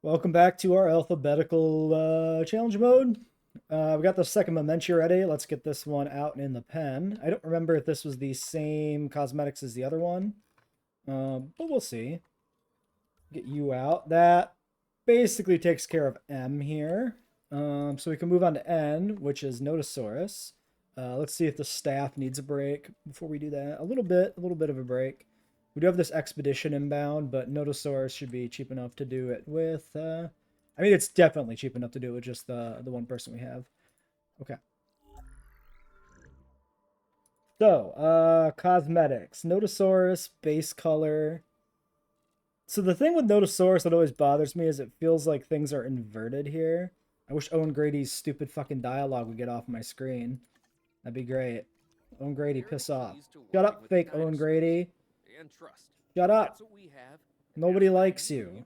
Welcome back to our alphabetical challenge mode. We got the second Mementi ready. Let's get this one out in the pen. I don't remember if this was the same cosmetics as the other one, but we'll see. Get you out. That basically takes care of M here. So we can move on to N, which is Notosaurus. Let's see if the staff needs a break before we do that. A little bit of a break. We do have this expedition inbound, but Notosaurus should be cheap enough to do it with. I mean, it's definitely cheap enough to do it with just the one person we have. Okay. So, cosmetics. Notosaurus, base color. So the thing with Notosaurus that always bothers me is it feels like things are inverted here. I wish Owen Grady's stupid fucking dialogue would get off my screen. That'd be great. Owen Grady, piss off. Shut up, fake Owen Grady. Shut up. Nobody likes you.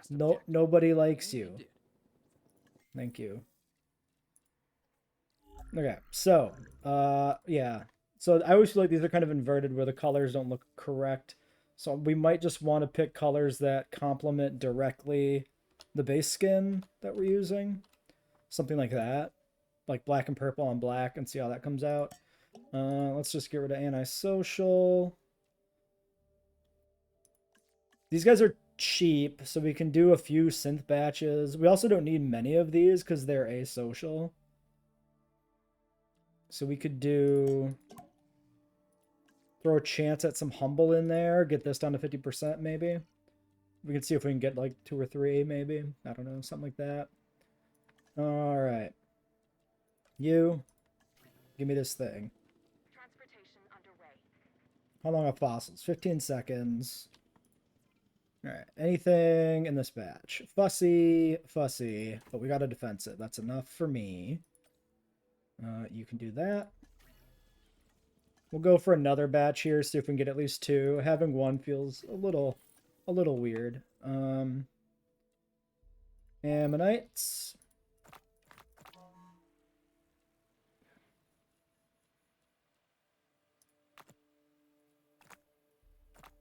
No, nobody likes you. Thank you. Okay, so, yeah. So I always feel like these are kind of inverted where the colors don't look correct. So we might just want to pick colors that complement directly the base skin that we're using. Something like that. Like black and purple on black and see how that comes out. Let's just get rid of antisocial. These guys are cheap, so we can do a few synth batches. We also don't need many of these because they're asocial. So we could do... throw a chance at some humble in there. Get this down to 50% maybe. We can see if we can get like 2 or 3 maybe. I don't know, something like that. Alright. You. Give me this thing. How long are fossils? 15 seconds. Alright, anything in this batch? Fussy, fussy, but we gotta defense it. That's enough for me. You can do that. We'll go for another batch here, see if we can get at least 2. Having 1 feels a little weird. Ammonites.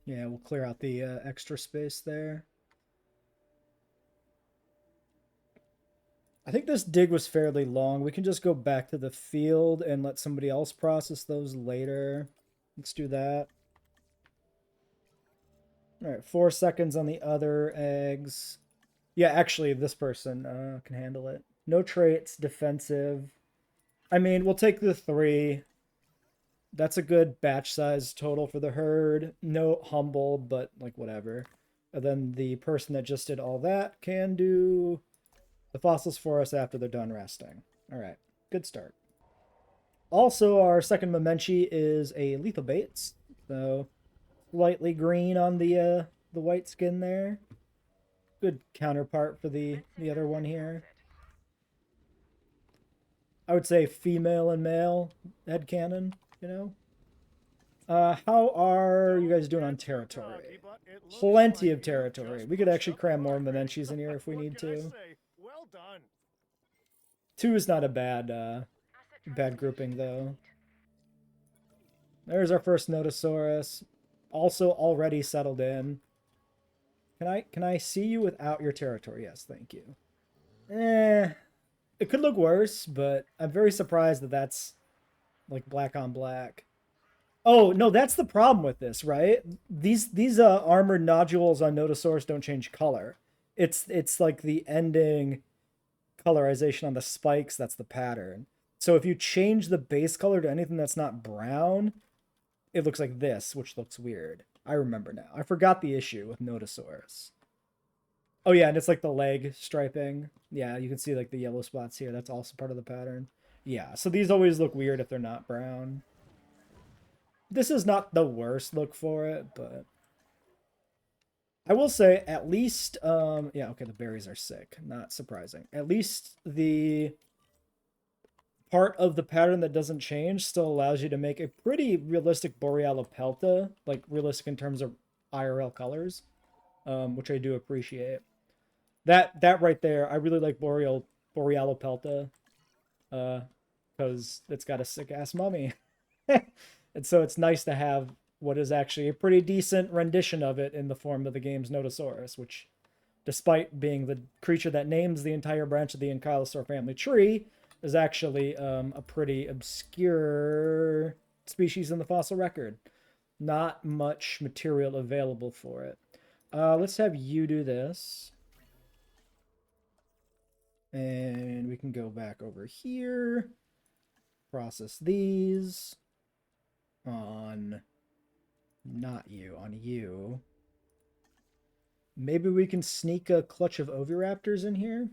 Yeah, we'll clear out the extra space there. I think this dig was fairly long. We can just go back to the field and let somebody else process those later. Let's do that. All right, 4 seconds on the other eggs. Yeah, actually, this person can handle it. No traits, defensive. I mean, we'll take the 3. That's a good batch size total for the herd. No humble, but like whatever. And then the person that just did all that can do the fossils for us after they're done resting. All right, good start. Also, our second Mementi is a lethal baits, so slightly green on the white skin there. Good counterpart for the other one here. I would say female and male headcanon, you know. How are you guys doing on territory? Plenty of territory. We could actually cram more Memenchis in here if we need to. 2 is not a bad grouping though. There's our first Notosaurus. Also already settled in. Can I see you without your territory? Yes, thank you. It could look worse, but I'm very surprised that that's like black on black. Oh, no, that's the problem with this, right? These armored nodules on Notosaurus don't change color. It's like the ending colorization on the spikes that's the pattern. So if you change the base color to anything that's not brown, it looks like this, which looks weird. I remember now. I forgot the issue with Notosaurus. Oh yeah, and it's like the leg striping. Yeah, you can see like the yellow spots here. That's also part of the pattern. Yeah, so these always look weird if they're not brown. This is not the worst look for it, but I will say at least yeah, okay, the berries are sick. Not surprising. At least the part of the pattern that doesn't change still allows you to make a pretty realistic Borealopelta, like realistic in terms of IRL colors, which I do appreciate. That right there, I really like Borealopelta, because it's got a sick ass mummy. And so it's nice to have what is actually a pretty decent rendition of it in the form of the game's Notosaurus, which despite being the creature that names the entire branch of the Ankylosaur family tree, is actually a pretty obscure species in the fossil record. Not much material available for it. Let's have you do this. And we can go back over here. Process these on not you, on you. Maybe we can sneak a clutch of oviraptors in here.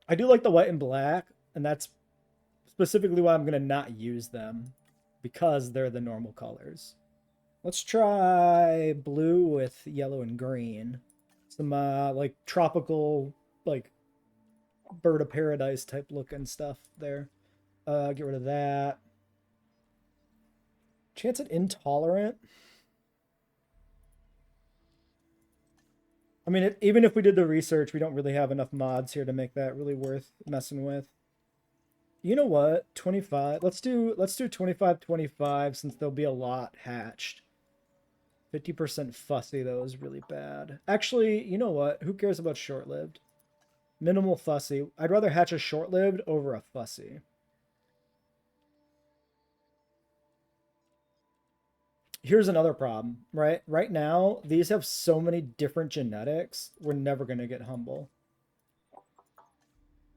I do like the white and black, and that's specifically why I'm going to not use them, because they're the normal colors. Let's try blue with yellow and green. Some like tropical, like bird of paradise type looking stuff there. Get rid of that. Chance it intolerant. I mean, even if we did the research, we don't really have enough mods here to make that really worth messing with. You know what? 25. Let's do 25 25 since there'll be a lot hatched. 50% fussy though is really bad. Actually, you know what? Who cares about short-lived? Minimal fussy. I'd rather hatch a short-lived over a fussy. Here's another problem, right? Right now, these have so many different genetics, we're never going to get humble.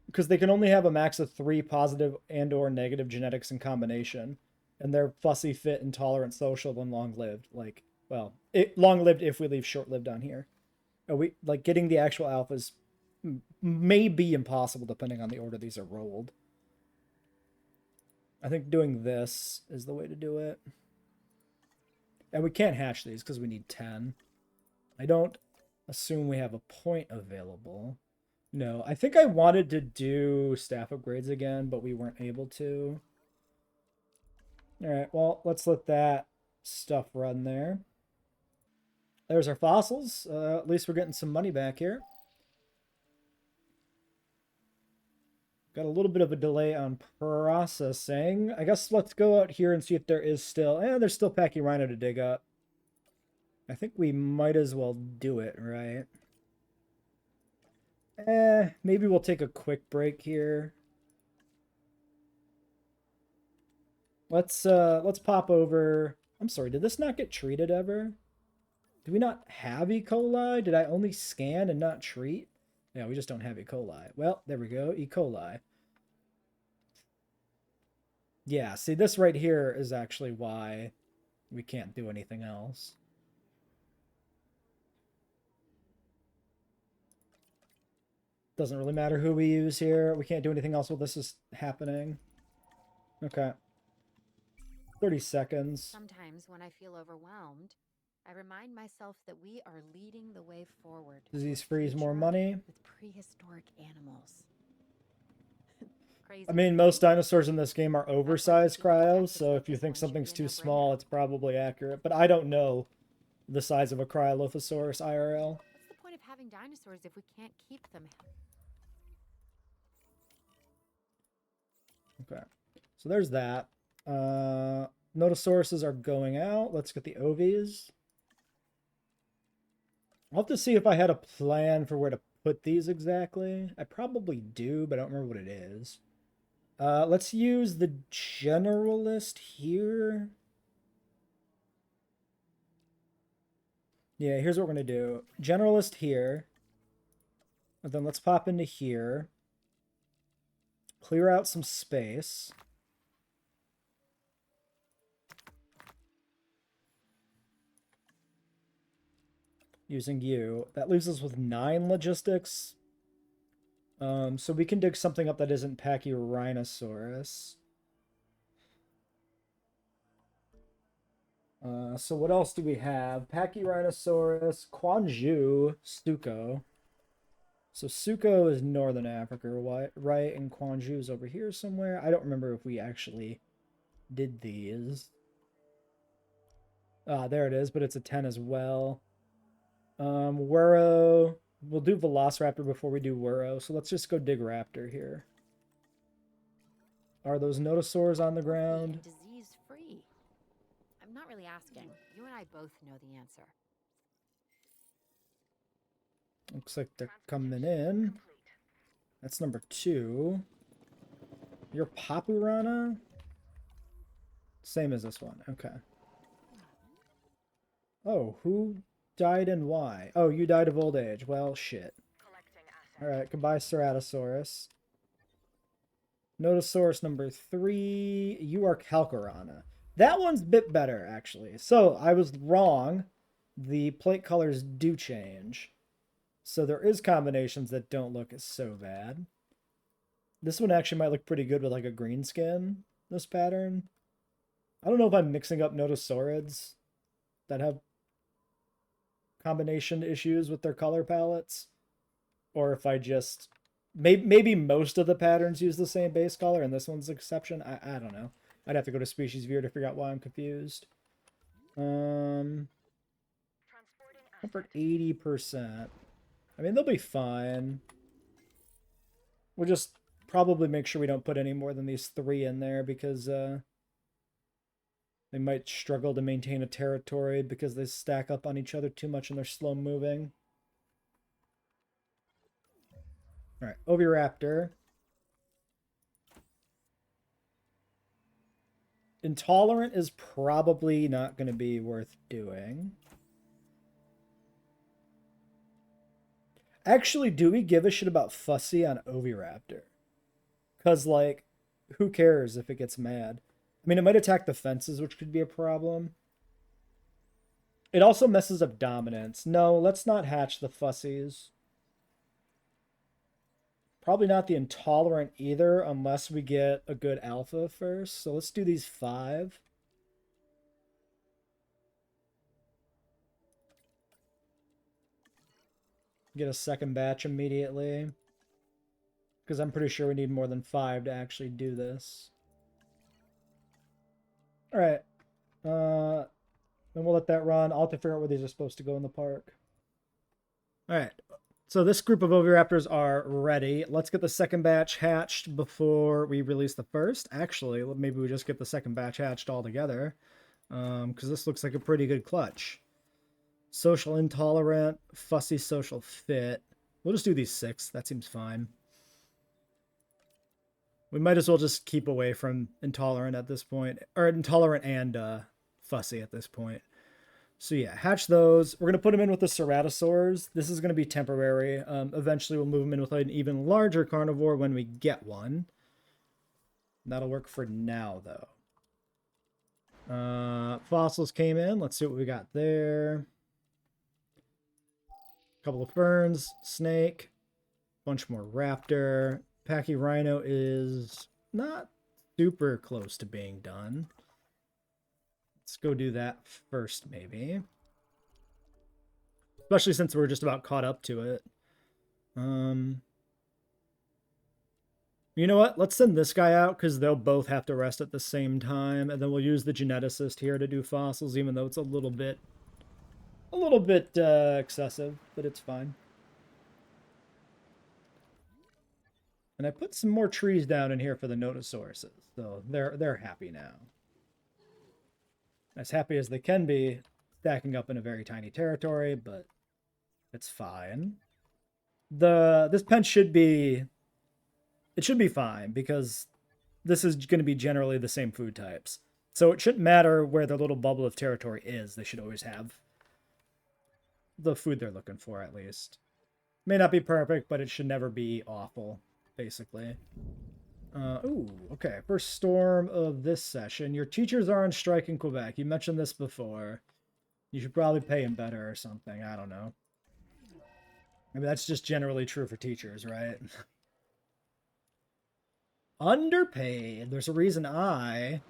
Because they can only have a max of 3 positive and or negative genetics in combination. And they're fussy, fit, intolerant, social, and long-lived. Like, well, long-lived if we leave short-lived on here. We like getting the actual alphas may be impossible depending on the order these are rolled. I think doing this is the way to do it. And we can't hatch these because we need 10. I don't assume we have a point available. No, I think I wanted to do staff upgrades again, but we weren't able to. Alright, well, let's let that stuff run there. There's our fossils. At least we're getting some money back here. Got a little bit of a delay on processing. I guess let's go out here and see if there is still... there's still Pachyrhino to dig up. I think we might as well do it, right? Maybe we'll take a quick break here. Let's pop over... I'm sorry, did this not get treated ever? Do we not have E. coli? Did I only scan and not treat? Yeah, we just don't have E. coli. Well, there we go. E. coli. Yeah, see, this right here is actually why we can't do anything else. Doesn't really matter who we use here. We can't do anything else while this is happening. Okay. 30 seconds. Sometimes when I feel overwhelmed, I remind myself that we are leading the way forward. Disease freeze more money. With prehistoric animals. I mean, most dinosaurs in this game are oversized cryos, so if you think something's too small, it's probably accurate. But I don't know the size of a Cryolophosaurus IRL. What's the point of having dinosaurs if we can't keep them? Okay, so there's that. Notosauruses are going out. Let's get the ovies. I'll have to see if I had a plan for where to put these exactly. I probably do, but I don't remember what it is. Let's use the generalist here. Yeah, here's what we're going to do. Generalist here. And then let's pop into here. Clear out some space. Using you. That leaves us with 9 logistics. So we can dig something up that isn't Pachyrhinosaurus. So what else do we have? Pachyrhinosaurus, Quanju, Suko. So Suko is Northern Africa, right? And Quanju is over here somewhere. I don't remember if we actually did these. Ah, there it is, but it's a 10 as well. Wuro. We'll do Velociraptor before we do Wuro, so let's just go dig Raptor here. Are those Notosaurs on the ground? Disease not really asking. You and I both know the answer. Looks like they're coming in. That's number 2. Your Papurana? Same as this one. Okay. Oh, who died and why? Oh, you died of old age. Well, shit. Alright, goodbye, Ceratosaurus. Notosaurus number 3. You are Calcarana. That one's a bit better, actually. So, I was wrong. The plate colors do change. So there is combinations that don't look so bad. This one actually might look pretty good with like a green skin, this pattern. I don't know if I'm mixing up Notosaurids that have combination issues with their color palettes, or if I just maybe most of the patterns use the same base color and this one's an exception. I don't know. I'd have to go to Species Viewer to figure out why I'm confused. Comfort 80%. I mean, they'll be fine. We'll just probably make sure we don't put any more than these 3 in there because they might struggle to maintain a territory because they stack up on each other too much and they're slow moving. All right, Oviraptor. Intolerant is probably not going to be worth doing. Actually, do we give a shit about Fussy on Oviraptor? Because, like, who cares if it gets mad? I mean, it might attack the fences, which could be a problem. It also messes up dominance. No, let's not hatch the Fussies. Probably not the Intolerant either, unless we get a good alpha first. So let's do these 5. Get a second batch immediately. Because I'm pretty sure we need more than 5 to actually do this. Alright. Then we'll let that run. I'll have to figure out where these are supposed to go in the park. Alright. So this group of Oviraptors are ready. Let's get the second batch hatched before we release the first. Actually, maybe we just get the second batch hatched all together. Because this looks like a pretty good clutch. Social Intolerant, Fussy Social Fit. We'll just do these 6. That seems fine. We might as well just keep away from Intolerant at this point. Or Intolerant and Fussy at this point. So yeah, hatch those. We're going to put them in with the Ceratosaurs. This is going to be temporary. Eventually we'll move them in with an even larger carnivore when we get one. That'll work for now, though. Fossils came in. Let's see what we got there. Couple of ferns, snake, bunch more raptor. Pachyrhino is not super close to being done. Let's go do that first, maybe. Especially since we're just about caught up to it. You know what? Let's send this guy out because they'll both have to rest at the same time, and then we'll use the geneticist here to do fossils, even though it's a little bit excessive, but it's fine. And I put some more trees down in here for the Notosauruses, so they're happy now. As happy as they can be, stacking up in a very tiny territory, but it's fine. This pen should be fine because this is going to be generally the same food types. So it shouldn't matter where the little bubble of territory is. They should always have the food they're looking for, at least. May not be perfect, but it should never be awful, basically. Ooh, okay. First storm of this session. Your teachers are on strike in Quebec. You mentioned this before. You should probably pay them better or something. I don't know. I mean, that's just generally true for teachers, right? Underpaid. There's a reason I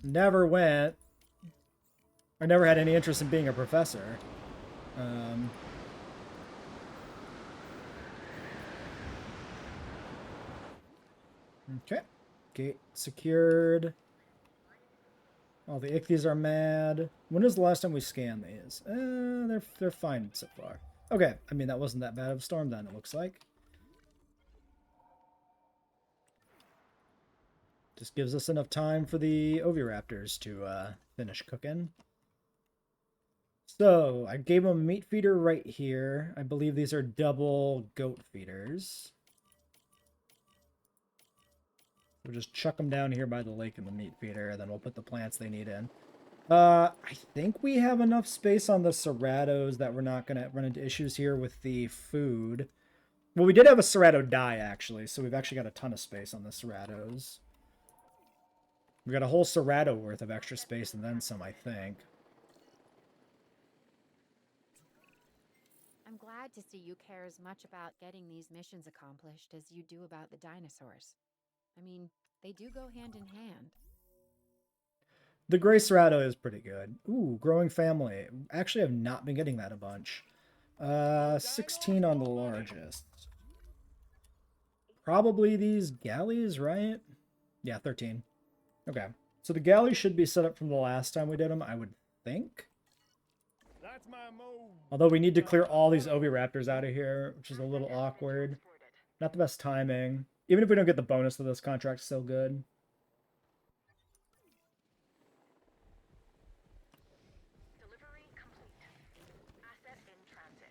never went. I never had any interest in being a professor. Okay. Gate secured. All the ichthyes are mad. When was the last time we scanned these? They're fine so far. Okay. I mean, that wasn't that bad of a storm then, it looks like. Just gives us enough time for the oviraptors to finish cooking. So, I gave them a meat feeder right here. I believe these are double goat feeders. We'll just chuck them down here by the lake in the meat feeder, and then we'll put the plants they need in. I think we have enough space on the Cerratos that we're not going to run into issues here with the food. Well, we did have a Cerrato die, actually, so we've actually got a ton of space on the Cerratos. We got a whole Cerrato worth of extra space and then some, I think. I'm glad to see you care as much about getting these missions accomplished as you do about the dinosaurs. I mean, they do go hand in hand. The Gray Cerrato is pretty good. Ooh, growing family. Actually, I've not been getting that a bunch. 16 on the largest. Probably these galleys, right? Yeah, 13. Okay. So the galleys should be set up from the last time we did them, I would think. Although we need to clear all these oviraptors out of here, which is a little awkward. Not the best timing. Even if we don't get the bonus of this contract, still good. Delivery complete. Asset in transit.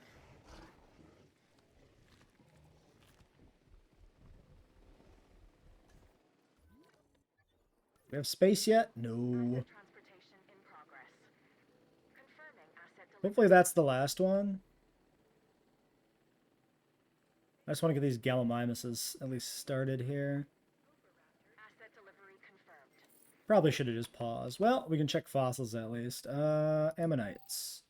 We have space yet? No. Transportation in progress. Confirming asset delivery. Hopefully that's the last one. I just want to get these Gallimimuses at least started here. Asset delivery confirmed. Probably should have just paused. Well, we can check fossils at least. Ammonites.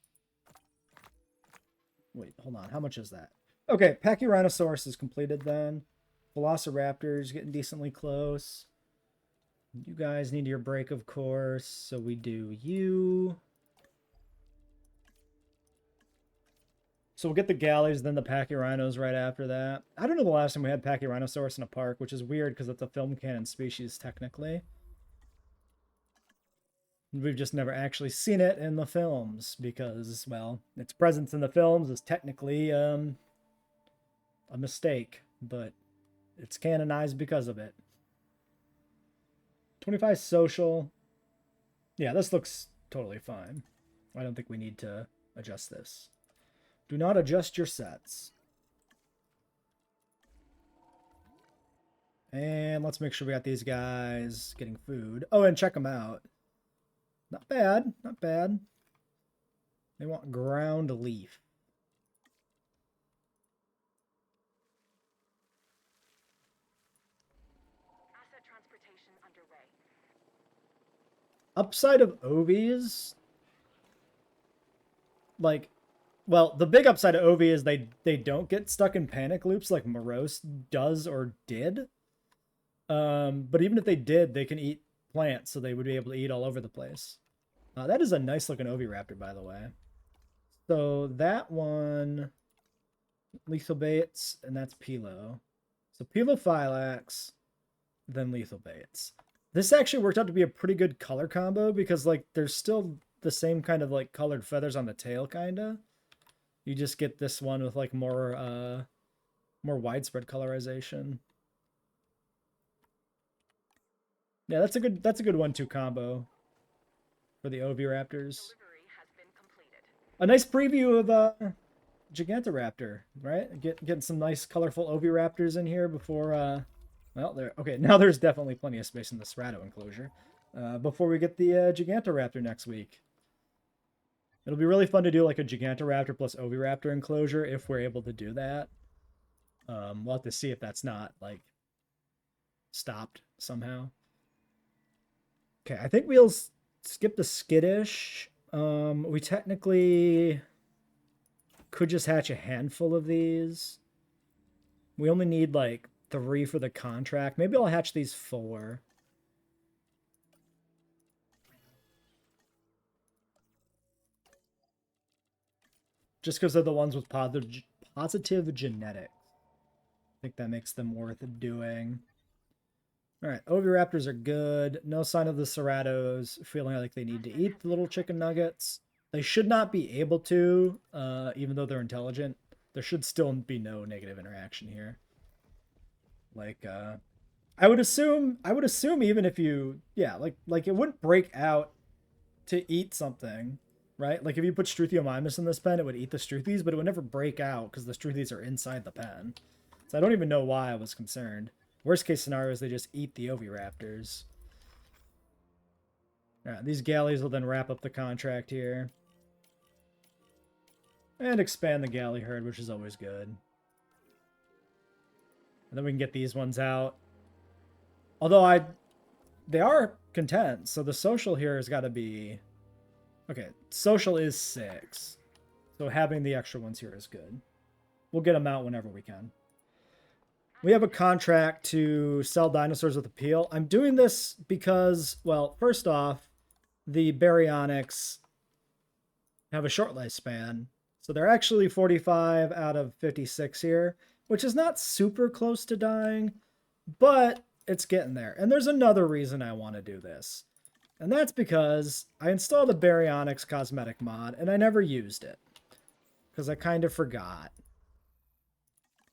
Wait, hold on. How much is that? Okay, Pachyrhinosaurus is completed then. Velociraptors getting decently close. You guys need your break, of course. So we do you. So we'll get the galleys, then the Pachyrhinos right after that. I don't know the last time we had Pachyrhinosaurus in a park, which is weird because it's a film canon species technically. We've just never actually seen it in the films because, well, its presence in the films is technically a mistake, but it's canonized because of it. 25 social. Yeah, this looks totally fine. I don't think we need to adjust this. Do not adjust your sets. And let's make sure we got these guys getting food. Oh, and check them out. Not bad, not bad. They want ground leaf. Asset transportation underway. Upside of Ovies, like, well, the big upside of Ovi is they don't get stuck in panic loops like Morose does or did. But even if they did, they can eat plants, so they would be able to eat all over the place. That is a nice looking Oviraptor, by the way. So that one, lethal baits, and that's Pilo. So Pilophylax, then lethal baits. This actually worked out to be a pretty good color combo because like there's still the same kind of like colored feathers on the tail, kinda. You just get this one with like more widespread colorization. Yeah, that's a good 1-2 combo for the Oviraptors. Delivery has been completed. A nice preview of Gigantoraptor, right? Getting some nice colorful Oviraptors in here before well, there. Okay, now there's definitely plenty of space in the Cerrato enclosure. Before we get the Gigantoraptor next week. It'll be really fun to do like a Gigantoraptor plus Oviraptor enclosure if we're able to do that. We'll have to see if that's not like stopped somehow. Okay, I think we'll skip the skittish. We technically could just hatch a handful of these. We only need like 3 for the contract. Maybe I'll hatch these 4. Just because they're the ones with positive genetics. I think that makes them worth doing. Alright, Oviraptors are good. No sign of the Cerratos feeling like they need to eat the little chicken nuggets. They should not be able to, even though they're intelligent. There should still be no negative interaction here. Like, I would assume even if you, yeah, like it wouldn't break out to eat something, right? Like if you put Struthiomimus in this pen, it would eat the Struthies, but it would never break out because the Struthies are inside the pen. So I don't even know why I was concerned. Worst case scenario is they just eat the Oviraptors. Alright, these galleys will then wrap up the contract here. And expand the galley herd, which is always good. And then we can get these ones out. Although they are content, so the social here has got to be... Okay, social is 6. So having the extra ones here is good. We'll get them out whenever we can. We have a contract to sell dinosaurs with appeal. I'm doing this because, well, first off, the baryonyx have a short lifespan. So they're actually 45 out of 56 here, which is not super close to dying, but it's getting there. And there's another reason I want to do this. And that's because I installed the baryonyx cosmetic mod and I never used it. Because I kind of forgot.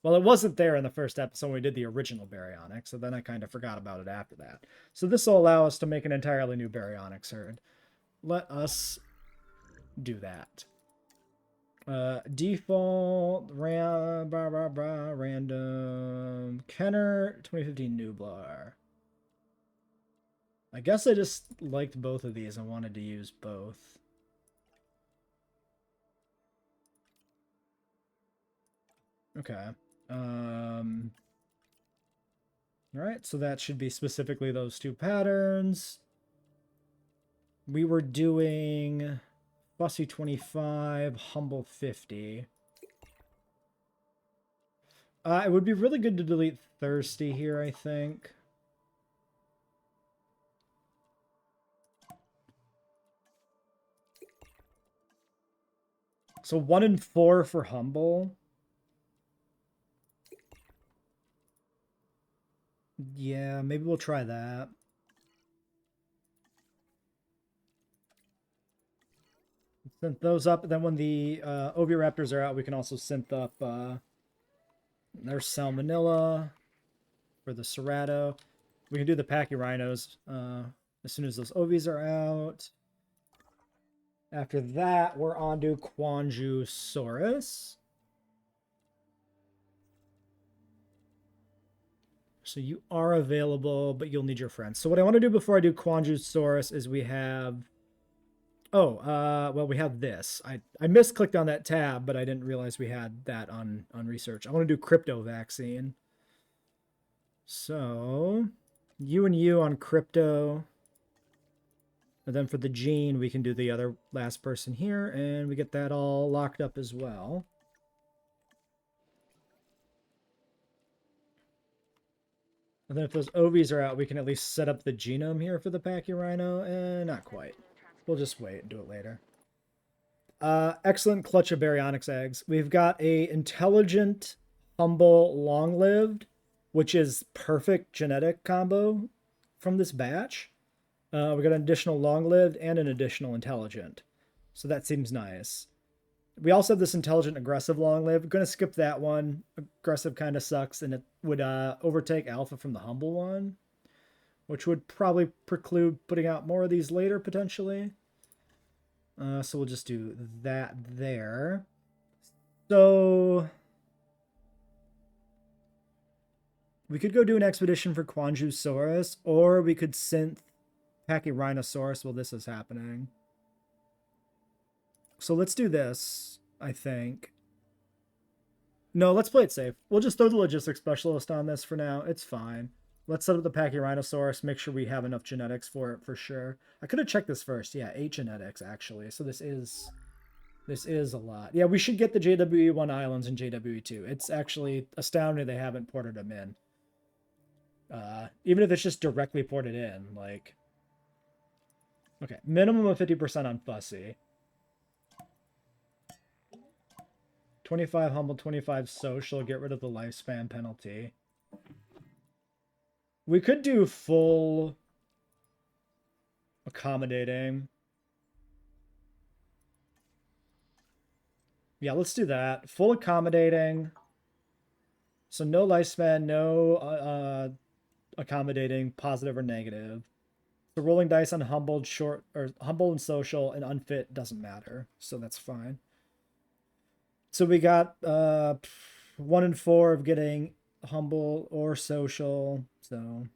Well, it wasn't there in the first episode when we did the original baryonyx, so then I kind of forgot about it after that. So this will allow us to make an entirely new baryonyx herd. Let us do that. Default random Kenner 2015 Nublar. I guess I just liked both of these and wanted to use both. Okay. Alright, so that should be specifically those two patterns. We were doing Fussy 25, Humble 50. It would be really good to delete Thirsty here, I think. So 1 and 4 for Humble. Yeah, maybe we'll try that. Synth those up, then when the Oviraptors are out, we can also synth up there's Salmonella for the Cerato. We can do the Pachyrhinos as soon as those Ovies are out. After that, we're on to Quanjusaurus. So you are available, but you'll need your friends. So what I want to do before I do Quanjusaurus is we have... well, we have this. I misclicked on that tab, but I didn't realize we had that on research. I want to do crypto vaccine. So, you and you on crypto. And then for the gene, we can do the other last person here, and we get that all locked up as well. And then if those Ovies are out, we can at least set up the genome here for the Pachyrhino, and not quite. We'll just wait and do it later. Excellent clutch of baryonyx eggs. We've got a intelligent, humble, long-lived, which is perfect genetic combo from this batch. We got an additional long-lived and an additional intelligent. So that seems nice. We also have this intelligent, aggressive, long-lived. Going to skip that one. Aggressive kind of sucks, and it would overtake Alpha from the humble one, which would probably preclude putting out more of these later, potentially. So we'll just do that there. So we could go do an expedition for Quanjusaurus, or we could synth Pachyrhinosaurus while this is happening. So let's do this, I think. No, let's play it safe. We'll just throw the logistics specialist on this for now. It's fine. Let's set up the Pachyrhinosaurus, make sure we have enough genetics for it for sure. I could have checked this first. Yeah, 8 genetics, actually. So this is a lot. Yeah, we should get the JWE1 islands and JWE2. It's actually astounding they haven't ported them in. Even if it's just directly ported in, like... Okay, minimum of 50% on Fussy. 25 humble, 25 social, get rid of the lifespan penalty. We could do full accommodating. Yeah, let's do that. Full accommodating. So no lifespan, no accommodating, positive or negative. The rolling dice on humbled, short, or humble and social, and unfit doesn't matter, so that's fine. So we got 1 in 4 of getting humble or social. So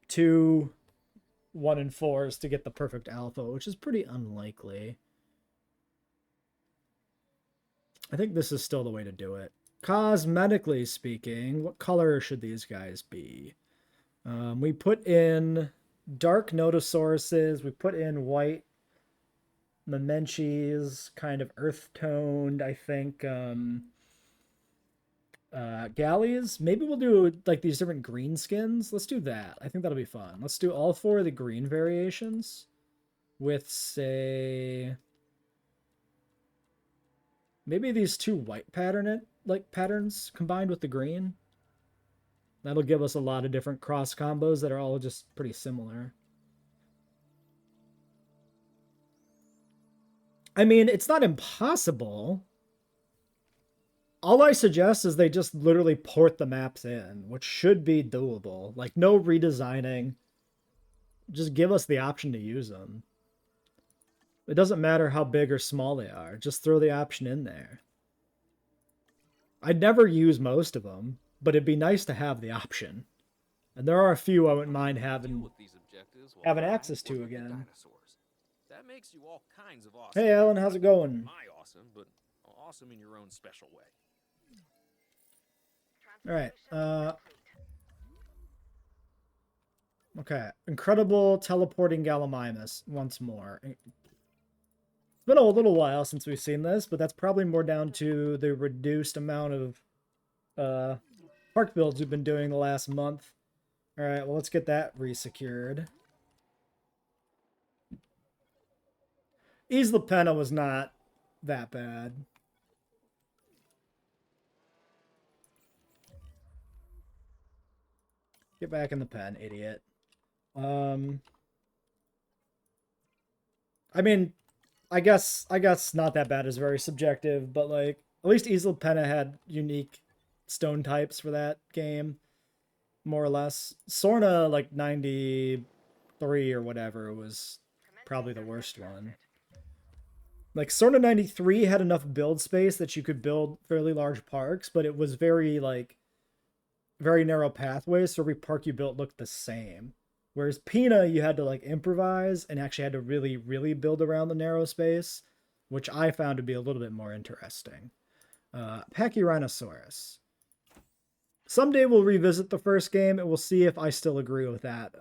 2 1 in 4s to get the perfect alpha, which is pretty unlikely. I think this is still the way to do it. Cosmetically speaking, what color should these guys be? We put in dark notosauruses. We put in white Memenchis, kind of earth toned, I think. Galleys. Maybe we'll do like these different green skins. Let's do that. I think that'll be fun. Let's do all 4 of the green variations with, say, maybe these 2 white patterns combined with the green. That'll give us a lot of different cross combos that are all just pretty similar. I mean, it's not impossible. All I suggest is they just literally port the maps in, which should be doable. Like, no redesigning. Just give us the option to use them. It doesn't matter how big or small they are. Just throw the option in there. I'd never use most of them, but it'd be nice to have the option. And there are a few I wouldn't mind having access to again. That makes you all kinds of awesome. Hey, Alan, how's it going? My awesome, but awesome in your own special way. All right. Okay. Incredible teleporting Gallimimus once more. It's been a little while since we've seen this, but that's probably more down to the reduced amount of park builds we've been doing the last month. All right, well, let's get that resecured. Isla Pena was not that bad. Get back in the pen, idiot. I mean, I guess not that bad is very subjective, but like at least Isla Pena had unique stone types for that game, more or less. Sorna, like 93 or whatever, was probably the worst one. Like Sorna 93 had enough build space that you could build fairly large parks, but it was very narrow pathways, so every park you built looked the same. Whereas Pina, you had to like improvise and actually had to really, really build around the narrow space, which I found to be a little bit more interesting. Pachyrhinosaurus. Someday we'll revisit the first game and we'll see if I still agree with that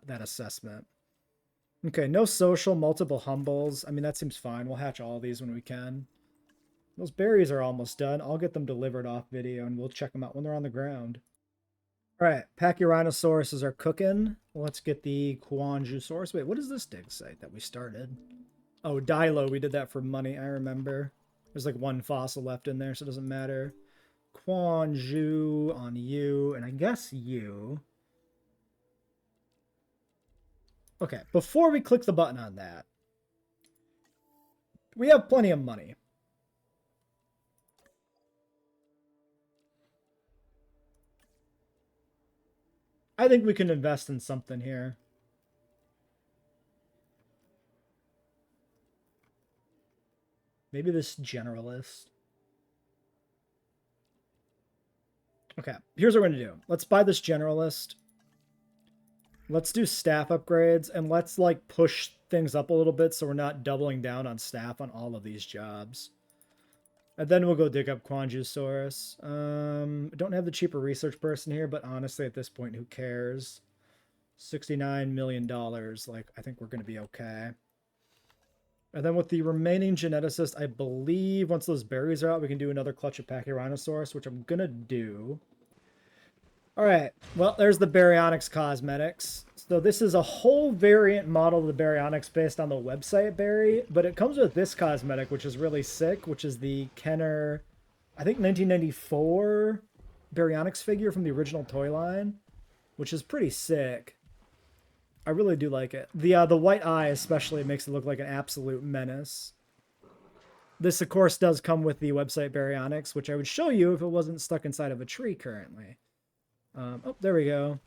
assessment. Okay, no social, multiple humbles. I mean, that seems fine. We'll hatch all these when we can. Those berries are almost done. I'll get them delivered off video and we'll check them out when they're on the ground. All right, Pachyrhinosaurus are cooking. Let's get the Quanjusaurus. Wait, what is this dig site that we started? Oh, Dilo. We did that for money. I remember. There's like 1 fossil left in there, so it doesn't matter. Quanju on you, and I guess you. Okay, before we click the button on that, we have plenty of money. I think we can invest in something here. Maybe this generalist. Okay, here's what we're going to do. Let's buy this generalist. Let's do staff upgrades, and let's like push things up a little bit so we're not doubling down on staff on all of these jobs. And then we'll go dig up Quanjusaurus. I don't have the cheaper research person here, but honestly, at this point, who cares? $69 million. Like, I think we're going to be okay. And then with the remaining geneticist, I believe once those berries are out, we can do another clutch of Pachyrhinosaurus, which I'm going to do. All right. Well, there's the Baryonyx cosmetics. So this is a whole variant model of the Baryonyx based on the website Barry, but it comes with this cosmetic, which is really sick, which is the Kenner, I think 1994 Baryonyx figure from the original toy line, which is pretty sick. I really do like it. The white eye especially makes it look like an absolute menace. This, of course, does come with the website Baryonyx, which I would show you if it wasn't stuck inside of a tree currently. Oh, there we go.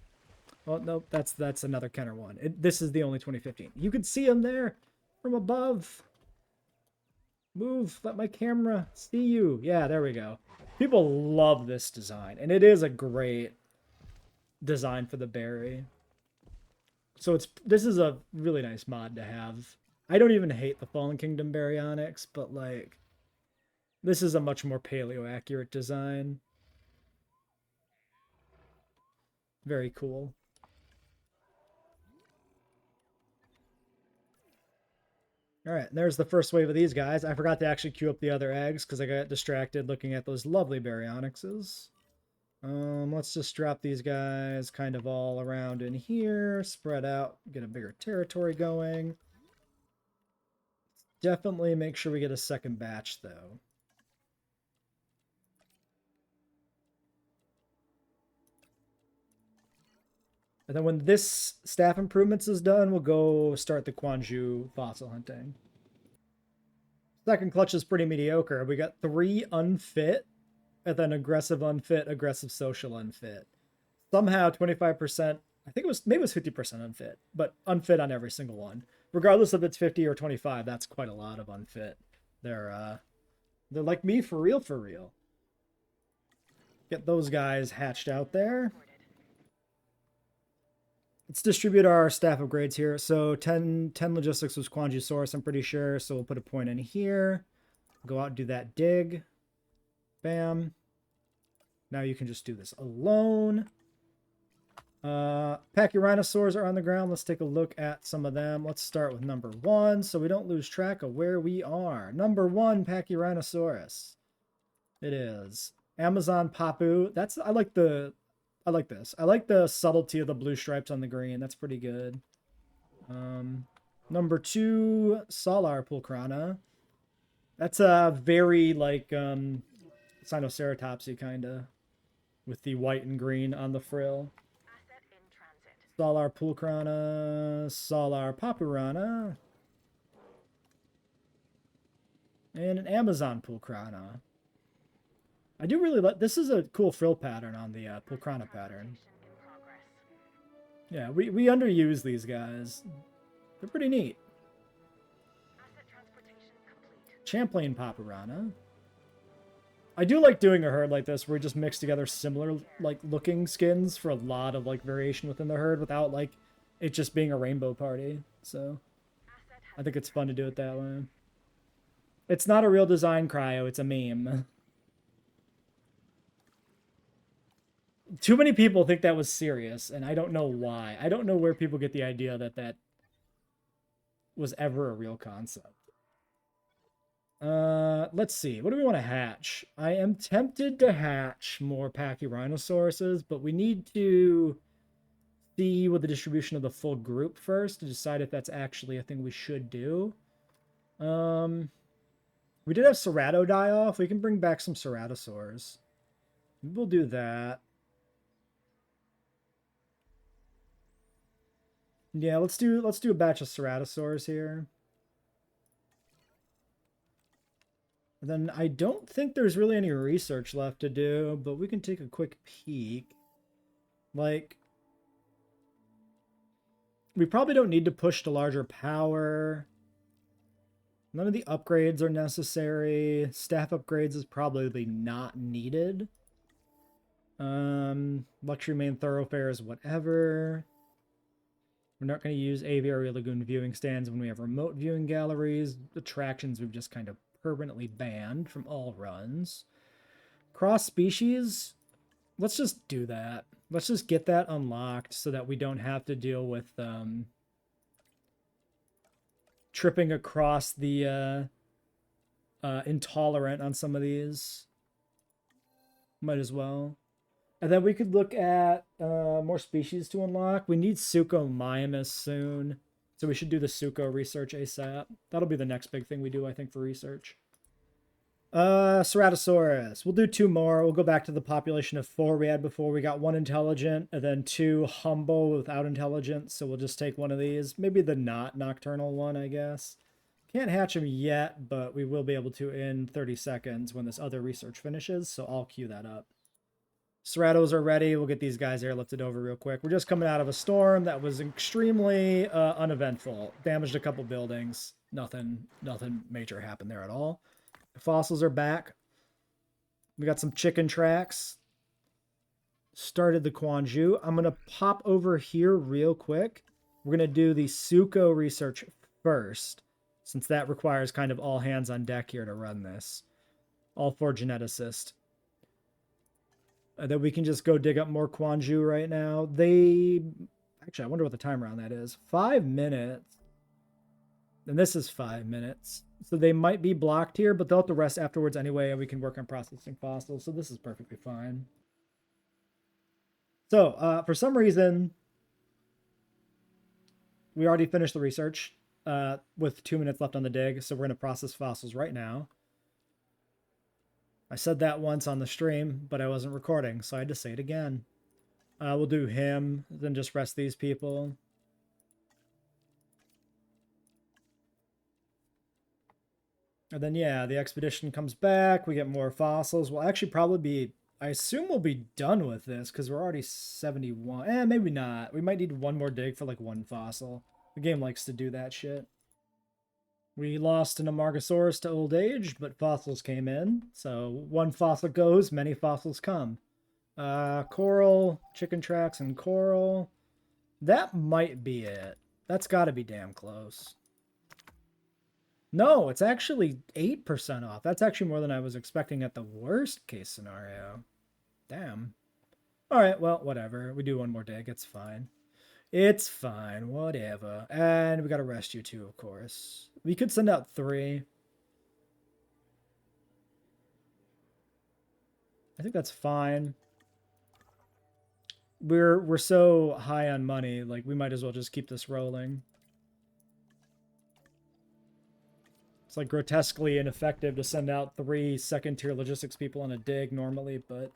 Oh, nope, that's another Kenner one. This is the only 2015. You can see him there from above. Move, let my camera see you. Yeah, there we go. People love this design, and it is a great design for the berry. So this is a really nice mod to have. I don't even hate the Fallen Kingdom baryonyx, but like this is a much more paleo accurate design. Very cool. All right, there's the first wave of these guys. I forgot to actually queue up the other eggs because I got distracted looking at those lovely baryonyxes. Let's just drop these guys kind of all around in here, spread out, get a bigger territory going. Definitely make sure we get a second batch, though. And then when this staff improvements is done, we'll go start the Quanju fossil hunting. Second clutch is pretty mediocre. We got 3 unfit, and then aggressive unfit, aggressive social unfit. Somehow 25%, I think maybe it was 50% unfit, but unfit on every single one. Regardless if it's 50 or 25, that's quite a lot of unfit. They're like me for real, for real. Get those guys hatched out there. Let's distribute our staff upgrades here. So 10 logistics was Quanju source, I'm pretty sure. So we'll put a point in here. Go out and do that dig. Bam. Now you can just do this alone. Pachyrhinosaurs are on the ground. Let's take a look at some of them. Let's start with number 1 so we don't lose track of where we are. Number 1, Pachyrhinosaurus. It is. Amazon Papu. I like this. I like the subtlety of the blue stripes on the green. That's pretty good. Number 2, Solar Pulcrana. That's a very like Sinoceratopsy kind of, with the white and green on the frill. Asset in transit. Solar Pulcrana, Solar Papurana, and an Amazon Pulcrana. I do really like this. Is a cool frill pattern on the Pulcrana pattern. In progress. Yeah, we underuse these guys. They're pretty neat. Asset transportation complete. Champlain Papurana. I do like doing a herd like this where we just mix together similar like looking skins for a lot of like variation within the herd without like it just being a rainbow party. So Asset I think it's fun to do it that way. It's not a real design, Cryo, it's a meme. Too many people think that was serious, and I don't know why. I don't know where people get the idea that that was ever a real concept. Let's see. What do we want to hatch? I am tempted to hatch more Pachyrhinosauruses, but we need to see what the distribution of the full group first to decide if that's actually a thing we should do. We did have Cerato die off. We can bring back some Ceratosaurs. We'll do that. Yeah, let's do a batch of Ceratosaurs here. And then I don't think there's really any research left to do, but we can take a quick peek. Like, we probably don't need to push to larger power. None of the upgrades are necessary. Staff upgrades is probably not needed. Luxury main thoroughfares, whatever. We're not going to use Aviary Lagoon viewing stands when we have remote viewing galleries. Attractions we've just kind of permanently banned from all runs. Cross species, let's just do that. Let's just get that unlocked so that we don't have to deal with tripping across the intolerant on some of these. Might as well. And then we could look at more species to unlock. We need Suchomimus soon. So we should do the Sucho research ASAP. That'll be the next big thing we do, I think, for research. Ceratosaurus. We'll do 2 more. We'll go back to the population of 4 we had before. We got 1 intelligent and then 2 humble without intelligence. So we'll just take one of these. Maybe the not nocturnal one, I guess. Can't hatch them yet, but we will be able to in 30 seconds when this other research finishes. So I'll queue that up. Stratos are ready. We'll get these guys airlifted over real quick. We're just coming out of a storm that was extremely uneventful. Damaged a couple buildings. Nothing major happened there at all. The fossils are back. We got some chicken tracks. Started the Quanju. I'm going to pop over here real quick. We're going to do the Suko research first, since that requires kind of all hands on deck here to run this. All 4 geneticists. Then we can just go dig up more Quanju right now. Actually, I wonder what the timer on that is. 5 minutes. And this is 5 minutes. So they might be blocked here, but they'll have to rest afterwards anyway, and we can work on processing fossils. So this is perfectly fine. So, for some reason, we already finished the research with 2 minutes left on the dig. So we're going to process fossils right now. I said that once on the stream, but I wasn't recording, so I had to say it again. We'll do him, then just rest these people. And then, yeah, the expedition comes back. We get more fossils. We'll actually probably be... I assume we'll be done with this, because we're already 71. Maybe not. We might need one more dig for, like, 1 fossil. The game likes to do that shit. We lost an Amargasaurus to old age, but fossils came in. So 1 fossil goes, many fossils come. Coral, chicken tracks, and coral. That might be it. That's got to be damn close. No, it's actually 8% off. That's actually more than I was expecting at the worst case scenario. Damn. All right, well, whatever. We do 1 more dig. It's fine. It's fine. Whatever. And we got to rest you 2, of course. We could send out 3. I think that's fine. We're so high on money, like we might as well just keep this rolling. It's like grotesquely ineffective to send out 3 second-tier logistics people on a dig normally, but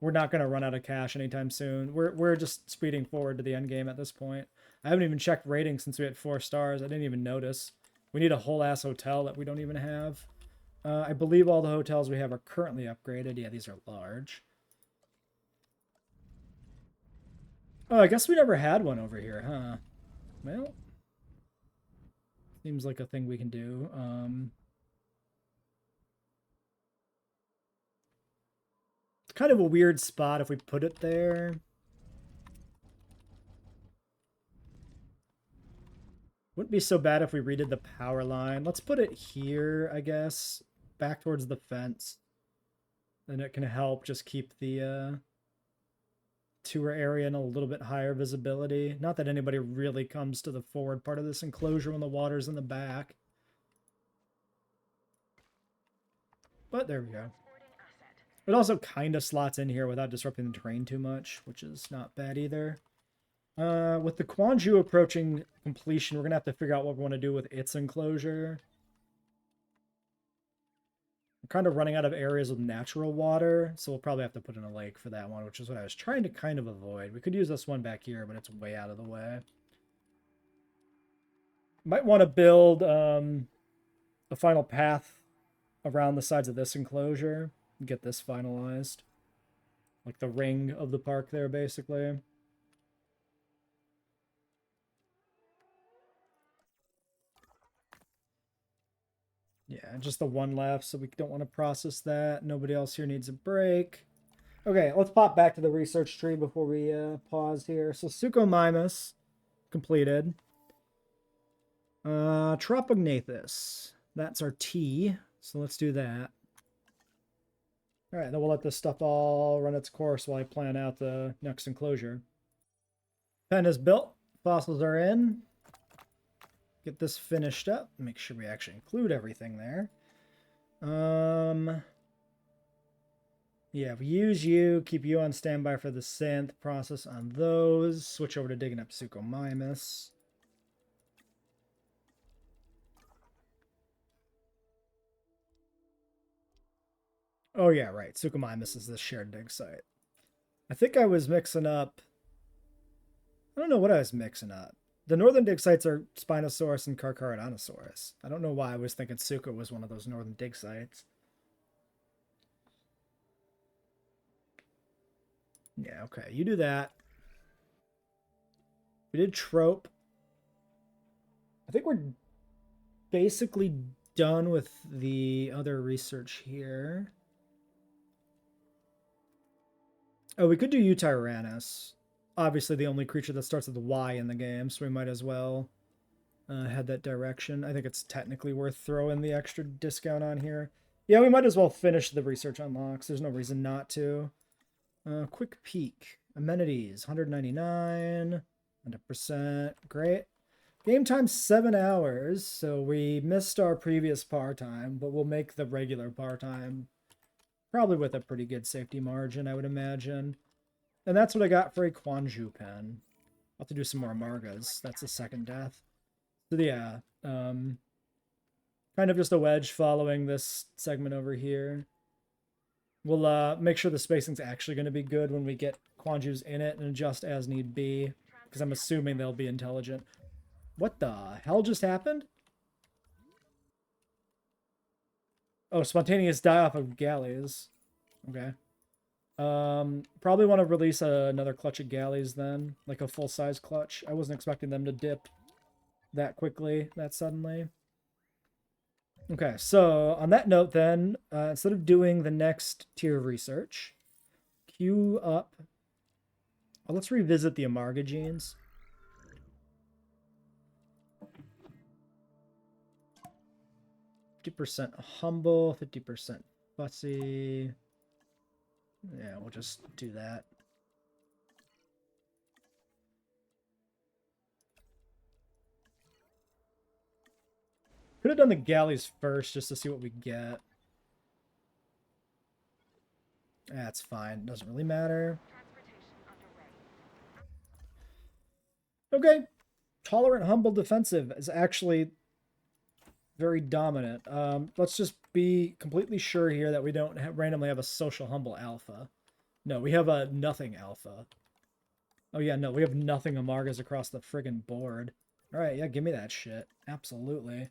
we're not going to run out of cash anytime soon. We're just speeding forward to the end game at this point. I haven't even checked ratings since we had 4 stars. I didn't even notice. We need a whole-ass hotel that we don't even have. I believe all the hotels we have are currently upgraded. Yeah, these are large. Oh, I guess we never had one over here, huh? Well, seems like a thing we can do. It's kind of a weird spot if we put it there. Wouldn't be so bad if we redid the power line. Let's put it here, I guess. Back towards the fence. Then it can help just keep the tour area in a little bit higher visibility. Not that anybody really comes to the forward part of this enclosure when the water's in the back. But there we go. It also kind of slots in here without disrupting the terrain too much, which is not bad either. With the Quanju approaching completion, we're going to have to figure out what we want to do with its enclosure. We're kind of running out of areas with natural water, so we'll probably have to put in a lake for that one, which is what I was trying to kind of avoid. We could use this one back here, but it's way out of the way. Might want to build a final path around the sides of this enclosure and get this finalized. Like the ring of the park there, basically. Yeah, just the 1 left, so we don't want to process that. Nobody else here needs a break. Okay, let's pop back to the research tree before we pause here. So Suchomimus completed. Tropognathus. That's our T, so let's do that. All right, then we'll let this stuff all run its course while I plan out the next enclosure. Pen is built. Fossils are in. Get this finished up. Make sure we actually include everything there. Yeah, we use you. Keep you on standby for the synth process on those. Switch over to digging up Suchomimus. Oh yeah, right. Suchomimus is the shared dig site. I think I was mixing up... I don't know what I was mixing up. The northern dig sites are Spinosaurus and Carcharodontosaurus. I don't know why I was thinking Sucho was one of those northern dig sites. Yeah, okay. You do that. We did trope. I think we're basically done with the other research here. Oh, we could do Utyrannus. Obviously, the only creature that starts with a Y in the game, so we might as well head that direction. I think it's technically worth throwing the extra discount on here. Yeah, we might as well finish the research unlocks. There's no reason not to. Quick peek. Amenities, 199, 100%. Great. Game time 7 hours, so we missed our previous par time, but we'll make the regular par time probably with a pretty good safety margin, I would imagine. And that's what I got for a Quanju pen. I'll have to do some more Amargas. That's the second death. So yeah, kind of just a wedge following this segment over here. We'll make sure the spacing's actually going to be good when we get Quanjus in it and adjust as need be, because I'm assuming they'll be intelligent. What the hell just happened? Oh, spontaneous die-off of galleys. Okay. Probably want to release another clutch of galleys then, like a full-size clutch. I wasn't expecting them to dip that quickly, that suddenly. Okay, so on that note then, instead of doing the next tier of research, queue up. Well, let's revisit the Amarga genes. %50 humble, 50% fussy. Yeah, we'll just do that. Could have done the galleys first just to see what we get. That's fine. Doesn't really matter. Okay. Tolerant, humble, defensive is actually very dominant. Let's just be completely sure here that we don't randomly have a social humble alpha. No, we have a nothing alpha. Oh yeah, no, we have nothing Amargas across the friggin' board. Alright, yeah, give me that shit. Absolutely.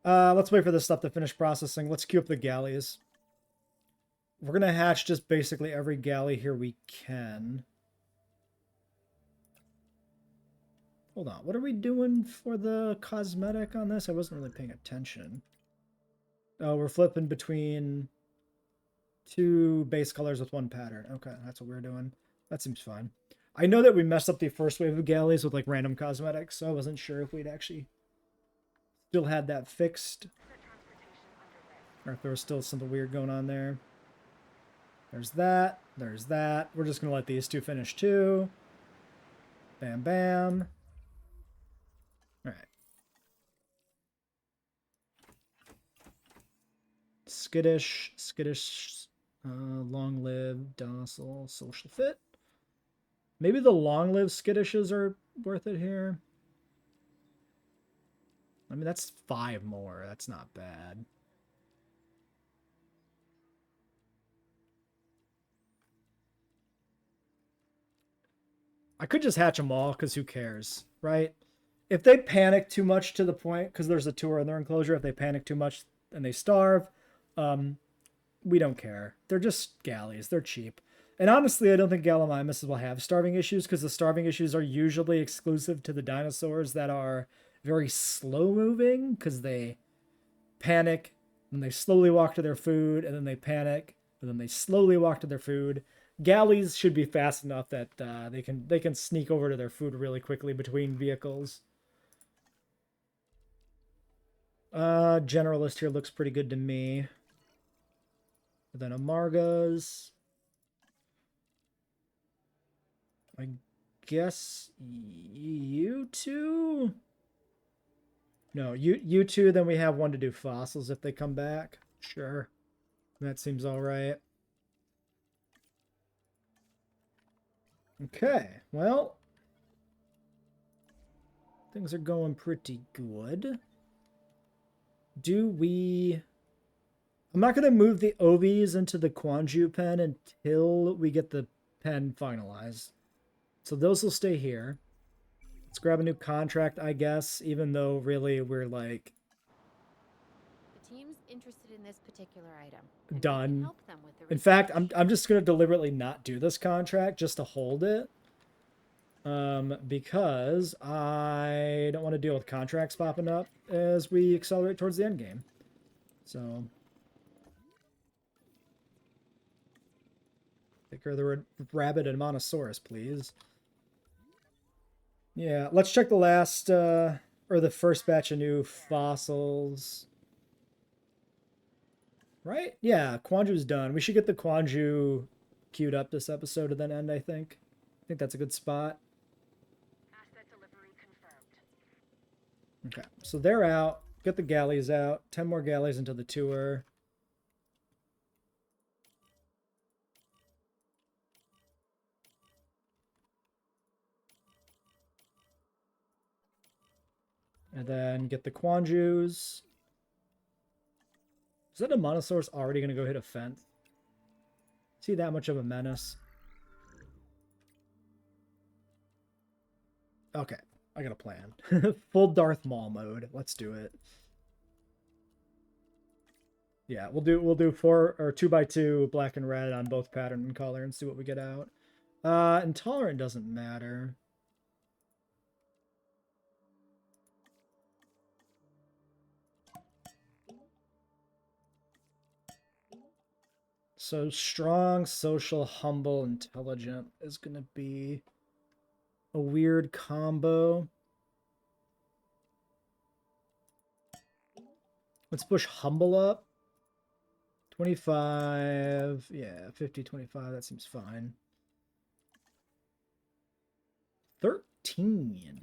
Let's wait for this stuff to finish processing. Let's queue up the galleys. We're gonna hatch just basically every galley here we can. Hold on, what are we doing for the cosmetic on this? I wasn't really paying attention. Oh, we're flipping between 2 base colors with 1 pattern. Okay, that's what we're doing. That seems fine. I know that we messed up the first wave of galleys with like random cosmetics, so I wasn't sure if we'd actually still had that fixed. Or if there was still something weird going on there. There's that. There's that. We're just going to let these two finish too. Bam, bam. Alright. Skittish, long-lived, docile, social fit. Maybe the long-lived skittishes are worth it here. I mean, that's 5 more. That's not bad. I could just hatch them all, because who cares, right? If they panic too much to the point, because there's a tour in their enclosure, if they panic too much and they starve, we don't care. They're just galleys. They're cheap. And honestly, I don't think Gallimimus will have starving issues, because the starving issues are usually exclusive to the dinosaurs that are very slow moving, because they panic, and they slowly walk to their food, and then they panic, and then they slowly walk to their food. Galleys should be fast enough that they can sneak over to their food really quickly between vehicles. Generalist here looks pretty good to me. And then Amargas. I guess you two? No, you two, then we have one to do fossils if they come back. Sure. That seems alright. Okay, well, things are going pretty good. Do we... I'm not going to move the Ovies into the Quanju pen until we get the pen finalized. So those will stay here. Let's grab a new contract, I guess, even though really we're like... The team's interested in this particular item. And we can Done. help them with the In fact, research. I'm just gonna deliberately not do this contract just to hold it. Because I don't want to deal with contracts popping up as we accelerate towards the end game. So take care of the rabbit and monosaurus, please. Yeah, let's check the last or the first batch of new fossils. Right? Yeah, Quanju's done. We should get the Quanju queued up this episode and then end, I think. I think that's a good spot. Asset delivery confirmed. Okay, so they're out. Get the galleys out. 10 more galleys into the tour. And then get the Quanjus. Is that a Monosaurus already going to go hit a fence? Is he that much of a menace? Okay, I got a plan. Full Darth Maul mode. Let's do it. Yeah, we'll do 4 or 2x2 black and red on both pattern and color and see what we get out. Intolerant doesn't matter. So strong, social, humble, intelligent is gonna be a weird combo. Let's push humble up. 25, yeah, 50, 25, that seems fine. 13.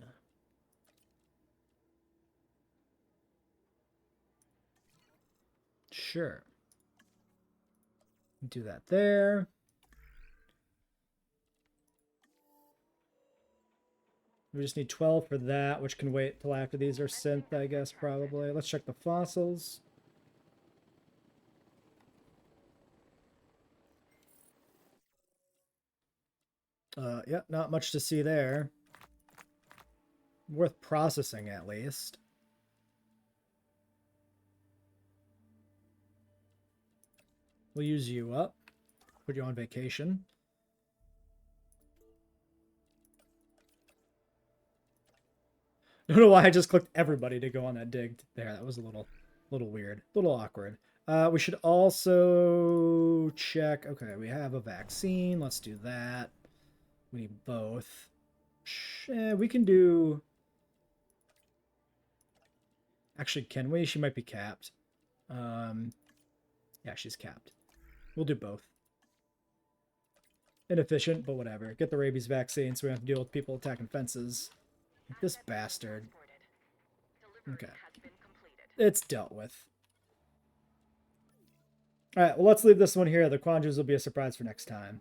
Sure. Do that there. We just need 12 for that, which can wait till after these are synth, I guess, probably. Let's check the fossils. Yeah, not much to see there. Worth processing, at least. We'll use you up. Put you on vacation. I don't know why I just clicked everybody to go on that dig. There, that was a little weird. A little awkward. We should also check... Okay, we have a vaccine. Let's do that. We need both. We can do... Actually, can we? She might be capped. Yeah, she's capped. We'll do both. Inefficient, but whatever. Get the rabies vaccine so we don't have to deal with people attacking fences. Like this bastard. Okay. It's dealt with. Alright, well, let's leave this one here. The Quanjus will be a surprise for next time.